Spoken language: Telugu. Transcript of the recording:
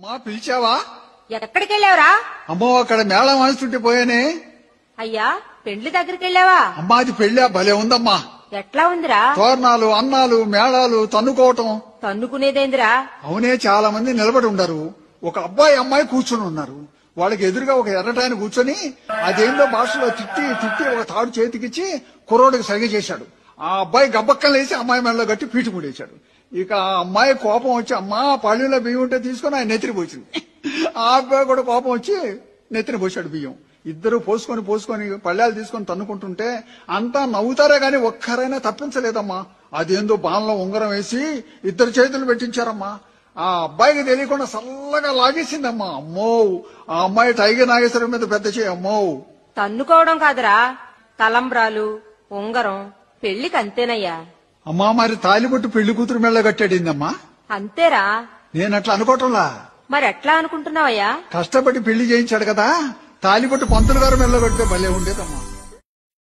అమ్మా పిలిచావా? ఎక్కడికి వెళ్ళావురా? అమ్మో అక్కడ మేళం వాయిస్తుంటే పోయానే. అయ్యా పెండ్లి దగ్గరికి వెళ్ళావా? అమ్మా అది పెళ్ళా భలే ఉందమ్మా. ఎట్లా ఉందిరా? తోరణాలు అన్నాలు మేళాలు తన్నుకోవటం. తన్నుకునేదేందిరా? అవునే చాలా మంది నిలబడి ఉండరు. ఒక అబ్బాయి అమ్మాయి కూర్చొని ఉన్నారు. వాళ్ళకి ఎదురుగా ఒక ఎర్రటాయన కూర్చొని అదేందో భాషలో తిట్టి తిట్టి ఒక తాడు చేతికిచ్చి కుర్రోడికి సరిగ చేశాడు. ఆ అబ్బాయి గబ్బక్కలు వేసి అమ్మాయి మెడలో గట్టి పీటు ముడేశాడు. ఇక ఆ అమ్మాయి కోపం వచ్చి అమ్మా పళ్ళులో బియ్యం ఉంటే తీసుకొని ఆయన నెత్తిని పోసింది. ఆ అబ్బాయి కూడా కోపం వచ్చి నెత్తిని పోసాడు బియ్యం. ఇద్దరు పోసుకొని పళ్ళాలు తీసుకొని తన్నుకుంటుంటే అంతా నవ్వుతారే గాని ఒక్కరైనా తప్పించలేదమ్మా. అదేందో బాణలో ఉంగరం వేసి ఇద్దరు చేతులు పెట్టించారమ్మా. ఆ అబ్బాయికి తెలియకుండా చల్లగా లాగేసిందమ్మా. అమ్మో ఆ అమ్మాయి టైగర్ నాగేశ్వరం మీద పెద్ద చేయి. అమ్మో తన్నుకోవడం కాదురా, తలంబ్రాలు ఉంగరం పెళ్లికి అంతేనయ్యా. అమ్మా మరి తాలిబొట్టు పెళ్లి కూతురు మెళ్ళ కట్టాడిందమ్మా. అంతేరా. నేనట్లా అనుకోవటంలా. మరి ఎట్లా అనుకుంటున్నావయ్యా? కష్టపడి పెళ్లి చేయించాడు కదా, తాలిబొట్టు పంతులు గారు మెళ్ళ కడితే భలే ఉండేదమ్మా.